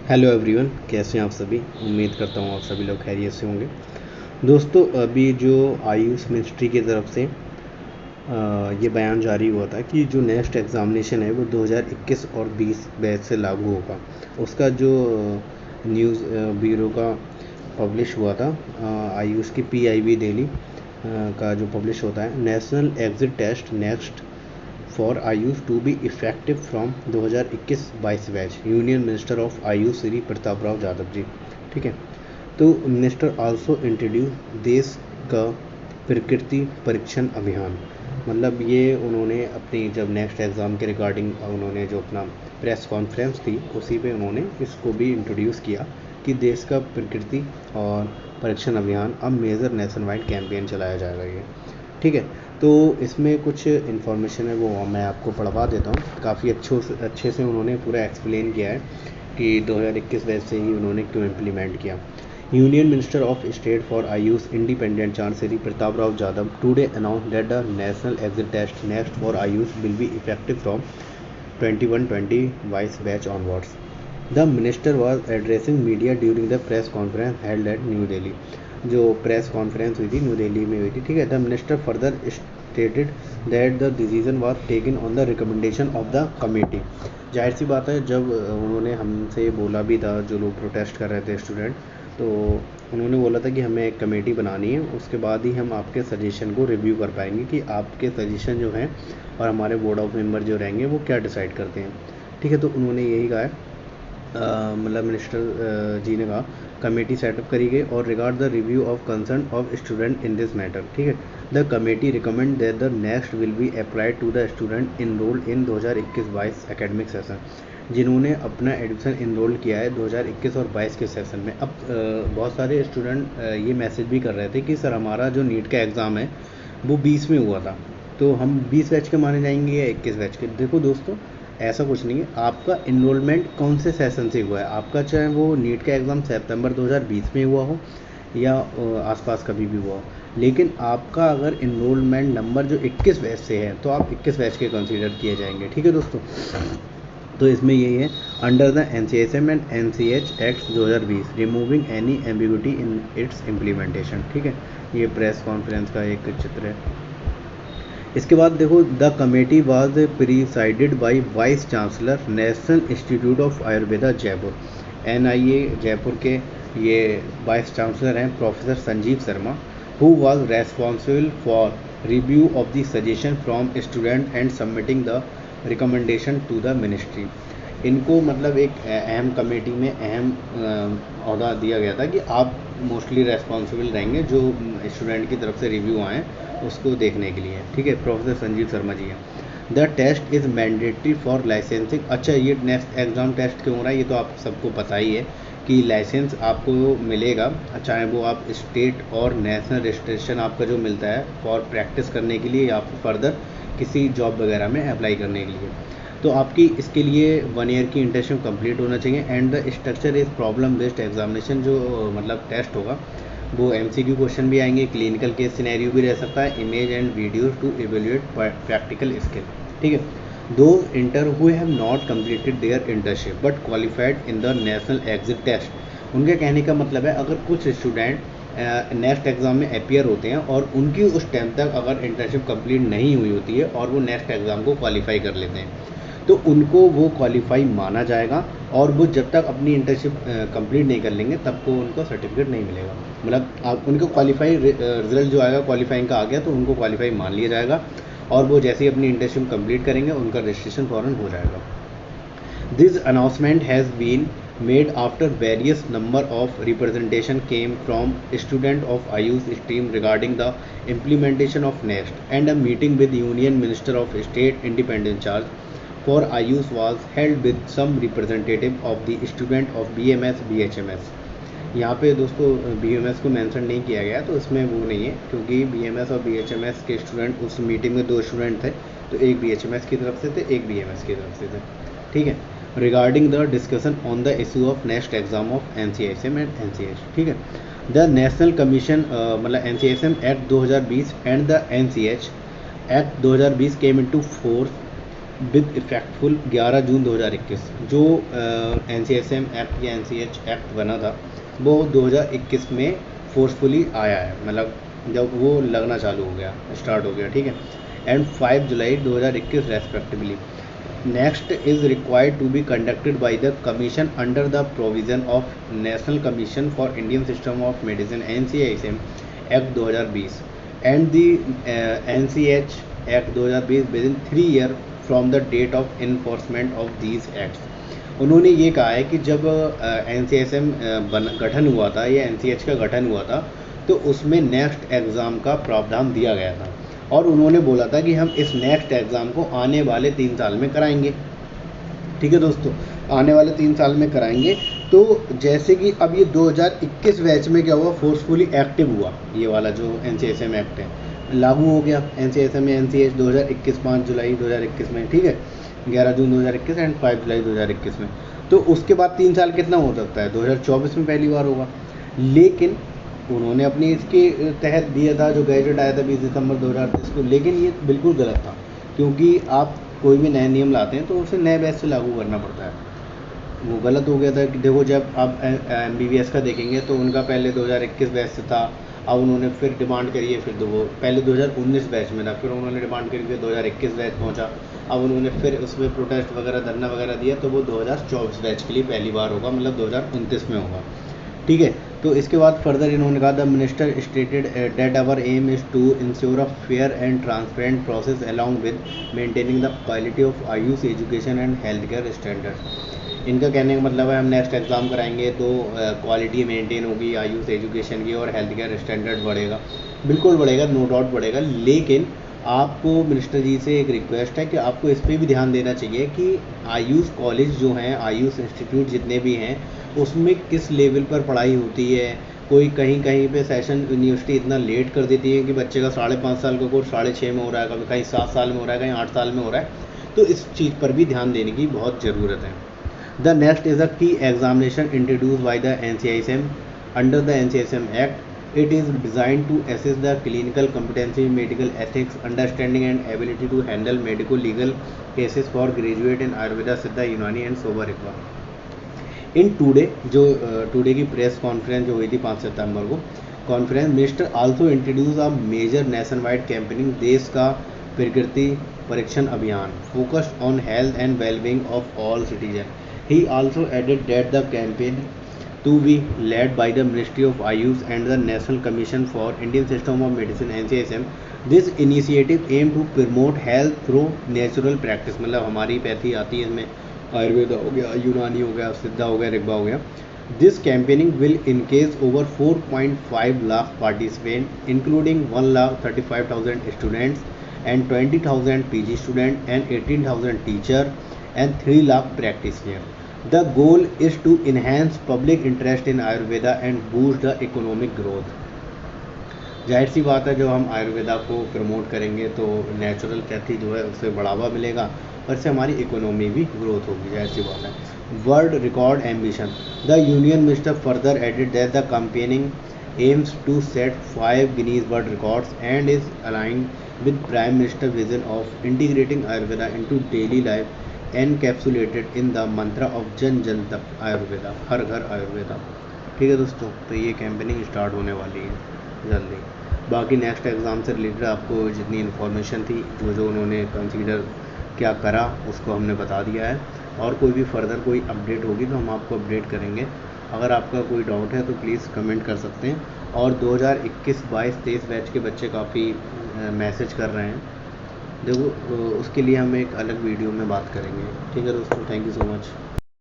Hello everyone, कैसे हैं आप सभी। उम्मीद करता हूँ आप सभी लोग खैरियत से होंगे। दोस्तों, अभी जो आयुष मिनिस्ट्री की तरफ से ये बयान जारी हुआ था कि जो नेक्स्ट एग्ज़ामिनेशन है वो 2021 और 20 बैच से लागू होगा। उसका जो न्यूज़ ब्यूरो का पब्लिश हुआ था, आयुष की PIB डेली का जो पब्लिश होता है, national exit test next for AYUSH to be effective from 2021-22 batch, union minister of AYUSH Shri Pratap Rao Yadav ji. ठीक है। तो मिनिस्टर आल्सो इंट्रोड्यूस देश का प्रकृति परीक्षण अभियान। मतलब ये उन्होंने अपनी जब नेक्स्ट एग्ज़ाम के रिगार्डिंग उन्होंने जो अपना प्रेस कॉन्फ्रेंस थी उसी पे उन्होंने इसको भी इंट्रोड्यूस किया कि देश का प्रकृति और परीक्षण अभियान अब मेजर नेशन वाइड कैंपेन चलाया जाएगा ये। ठीक है। तो इसमें कुछ इन्फॉर्मेशन है वो मैं आपको पढ़वा देता हूँ। काफ़ी अच्छे से उन्होंने पूरा एक्सप्लेन किया है कि 2021 बैच से ही उन्होंने क्यों इम्प्लीमेंट किया। Union minister of state for AYUSH independent charge Shri Pratap Rao Yadav today announce that the national exit test next for AYUSH will be effective from 21-22 batch onwards. The minister was addressing media during the press conference held at New Delhi. जो press conference हुई थी new Delhi में हुई थी। ठीक है। The minister further stated that the decision was taken on the recommendation of the committee. जाहिर सी बात है, जब उन्होंने हमसे बोला भी था, जो लोग प्रोटेस्ट कर रहे थे स्टूडेंट, तो उन्होंने बोला था कि हमें एक कमेटी बनानी है, उसके बाद ही हम आपके सजेशन को रिव्यू कर पाएंगे कि आपके सजेशन जो हैं और हमारे बोर्ड ऑफ मेंबर जो रहेंगे वो क्या डिसाइड करते हैं। ठीक है। तो उन्होंने यही कहा है, मतलब मिनिस्टर जी ने कहा कमेटी सेटअप करी गई और regard the review of concern of student in this matter. ठीक है। The committee recommend that the next will be applied to the student enrolled in 2021-22 academic session, जिन्होंने अपना एडमिशन इनरोल किया है 2021 और 22 के सेशन में। अब बहुत सारे स्टूडेंट ये मैसेज भी कर रहे थे कि सर हमारा जो नीट का एग्ज़ाम है वो 20 में हुआ था, तो हम 20 बैच के माने जाएंगे या 21 बैच के। देखो दोस्तों, ऐसा कुछ नहीं है। आपका इनरोलमेंट कौन से सेशन से हुआ है, आपका चाहे वो नीट का एग्ज़ाम सितंबर 2020 में हुआ हो या आसपास कभी भी हुआ हो, लेकिन आपका अगर इनरोलमेंट नंबर जो 21 बैच से है तो आप 21 बैच के कंसीडर किए जाएंगे। ठीक है दोस्तों। तो इसमें यही है, under the NCSM and NCH act 2020 removing any ambiguity in its implementation. ठीक है। ये प्रेस कॉन्फ्रेंस का एक चित्र है। इसके बाद देखो, the committee was presided by vice chancellor national institute of Ayurveda Jaipur, NIA Jaipur के ये वाइस चांसलर हैं professor Sanjeev Sharma, who was responsible for review of the suggestion from student and submitting the recommendation to the ministry. इनको मतलब एक अहम committee में अहम अहदा दिया गया था कि आप मोस्टली रेस्पॉन्सिबल रहेंगे जो स्टूडेंट की तरफ से रिव्यू आए उसको देखने के लिए। ठीक है। प्रोफेसर संजीव शर्मा जी हैं। The test is mandatory for licensing. अच्छा, ये नेक्स्ट एग्ज़ाम टेस्ट क्यों हो रहा है ये तो आप सबको पता ही है कि लाइसेंस आपको मिलेगा, चाहे वो आप स्टेट और नेशनल रजिस्ट्रेशन आपका जो मिलता है फॉर प्रैक्टिस करने के लिए या फिर फर्दर किसी जॉब वगैरह में अप्लाई करने के लिए। तो आपकी इसके लिए 1 ईयर की इंटर्नशिप कंप्लीट होना चाहिए। And the structure is problem based examination. जो मतलब टेस्ट होगा वो MCQ क्वेश्चन भी आएंगे, क्लिनिकल केस सिनेरियो भी रह सकता है, image and video to evaluate practical skill. ठीक है। Those intern who have not completed their internship but qualified in the national exit test. उनके कहने का मतलब है, अगर कुछ स्टूडेंट नेक्स्ट एग्ज़ाम में अपीयर होते हैं और उनकी उस टाइम तक अगर इंटर्नशिप कंप्लीट नहीं हुई होती है और वो नेक्स्ट एग्ज़ाम को क्वालिफाई कर लेते हैं तो उनको वो क्वालिफाई माना जाएगा, और वो जब तक अपनी इंटर्नशिप कंप्लीट नहीं कर लेंगे तब को उनको सर्टिफिकेट नहीं मिलेगा। मतलब आप उनको क्वालिफाई रिजल्ट जो आएगा क्वालिफाइंग का आ गया तो उनको क्वालिफाई मान लिया जाएगा, और वो जैसे ही अपनी इंटर्नशिप कंप्लीट करेंगे उनका रजिस्ट्रेशन फ़ौरन हो जाएगा। This announcement has been made after various number of representation came from student of Ayush stream regarding the implementation of NEXT, and a meeting with Union Minister of State Independent Charge for Ayush was held with some representative of the student of BMS BHMS। यहाँ पे दोस्तों BMS को mention नहीं किया गया तो इसमें वो नहीं है, क्योंकि BMS और BHMS के स्टूडेंट उस मीटिंग में 2 स्टूडेंट थे, तो एक BHMS की तरफ से थे, एक BMS की तरफ से थे। ठीक है। Regarding the discussion on the issue of next exam of NCSM and NCH। ठीक है। द नेशनल कमीशन मतलब NCSM act 2020 and the NCH act 2020 came into force with effectful 11 June 2021। जो NCSM एक्ट या NCH एक्ट बना था वो 2021 में forcefully आया है, मतलब जब वो लगना चालू हो गया, स्टार्ट हो गया, ठीक है। And 5 July 2021 respectively. Next is required to be conducted by the commission under the provision of national commission for Indian system of medicine NCISM act 2020 and the NCH act 2020 within 3 year from the date of enforcement of these acts. उन्होंने ये कहा है कि जब NCSM गठन हुआ था या NCH का गठन हुआ था तो उसमें नेक्स्ट एग्ज़ाम का प्रावधान दिया गया था और उन्होंने बोला था कि हम इस नेक्स्ट एग्ज़ाम को आने वाले 3 साल में कराएंगे, ठीक है दोस्तों, आने वाले 3 साल में कराएंगे। तो जैसे कि अब ये 2021 बैच में क्या हुआ, फोर्सफुली एक्टिव हुआ, ये वाला जो NCSM एक्ट है लागू हो गया। NCSM या NCH 2021 5 जुलाई 2021 में, ठीक है, 11 जून 2021 एंड 5 जुलाई 2021 में। तो उसके बाद 3 साल कितना हो सकता है, 2024 में पहली बार होगा। लेकिन उन्होंने अपनी इसके तहत दिया था जो गैजेट आया था 20 दिसंबर 2023 को, लेकिन ये बिल्कुल गलत था, क्योंकि आप कोई भी नए नियम लाते हैं तो उसे नए बैच से लागू करना पड़ता है। वो गलत हो गया था कि देखो जब आप MBBS का देखेंगे तो उनका पहले 2021 बैच से था, अब उन्होंने फिर डिमांड करी है, फिर तो वो पहले 2019 बैच में था, फिर उन्होंने डिमांड करी, फिर 2021 बैच पहुंचा, अब उन्होंने फिर उसमें प्रोटेस्ट वगैरह धरना वगैरह दिया, तो वो 2024 बैच के लिए पहली बार होगा, मतलब 2029 में होगा, ठीक है। तो इसके बाद फर्दर इन्होंने कहा the minister stated that our aim is to ensure a fair and transparent process along with maintaining the quality of AYUSH education and health care standards. इनका कहने का मतलब है हम नेक्स्ट एग्ज़ाम कराएंगे तो क्वालिटी मेंटेन होगी आयुष एजुकेशन की और हेल्थ केयर स्टैंडर्ड बढ़ेगा, बिल्कुल बढ़ेगा, नो डाउट बढ़ेगा। लेकिन आपको मिनिस्टर जी से एक रिक्वेस्ट है कि आपको इस पर भी ध्यान देना चाहिए कि आयुष कॉलेज जो हैं, आयुष इंस्टीट्यूट जितने भी हैं, उसमें किस लेवल पर पढ़ाई होती है। कोई कहीं कहीं पे सेशन यूनिवर्सिटी इतना लेट कर देती है कि बच्चे का 5.5 साल का कोर्स 6.5 में हो रहा है, कभी कहीं 7 साल में हो रहा है, कहीं 8 साल में हो रहा है। तो इस चीज़ पर भी ध्यान देने की बहुत ज़रूरत है। द नेक्स्ट इज़ अ की examination introduce by the NCISM under the NCSM act. It is designed to assess the clinical competency, medical ethics, understanding and ability to handle medical legal cases for graduate in Ayurveda, Siddha, Unani and Soba Rigpa। In today की press conference जो हुई थी 5 सितंबर को, conference minister also introduce a major nationwide campaigning Desh ka Prakriti Parikshan Abhiyan focused on health and wellbeing of all citizen. He also added that the campaign to be led by the Ministry of Ayush and the National Commission for Indian System of Medicine NCSM। This initiative aim to promote health through natural practice, मतलब हमारी pathy आती है इसमें, आयुर्वेदा हो गया, यूनानी हो गया, सिद्धा हो गया, रिग्पा हो गया। This campaigning will engage over 4.5 lakh participants including 1,35,000 students and 20,000 PG students and 18,000 teachers and 3 lakh practitioners। The goal is to enhance public interest in Ayurveda and boost the economic growth। जाहिर सी बात है, जब हम आयुर्वेदा को promote करेंगे तो natural pathy जो है उससे बढ़ावा मिलेगा और इससे हमारी इकोनॉमी भी ग्रोथ होगी, जाहिर सी बात है। World record ambition. The union minister further added that the campaigning aims to set 5 Guinness World Records and is aligned with Prime Minister vision of integrating Ayurveda into daily life encapsulated in the Mantra of जन जन तक आयुर्वेदा, हर घर आयुर्वेदा। ठीक है दोस्तों, तो ये campaigning start होने वाली है जल्दी। बाकी नेक्स्ट एग्ज़ाम से रिलेटेड आपको जितनी इन्फॉर्मेशन थी, जो उन्होंने कंसीडर क्या करा उसको हमने बता दिया है, और कोई भी फर्दर कोई अपडेट होगी तो हम आपको अपडेट करेंगे। अगर आपका कोई डाउट है तो प्लीज़ कमेंट कर सकते हैं। और 2021, 22, 23 बैच के बच्चे काफ़ी मैसेज कर रहे हैं, देखो उसके लिए हम एक अलग वीडियो में बात करेंगे। ठीक है दोस्तों, थैंक यू सो मच।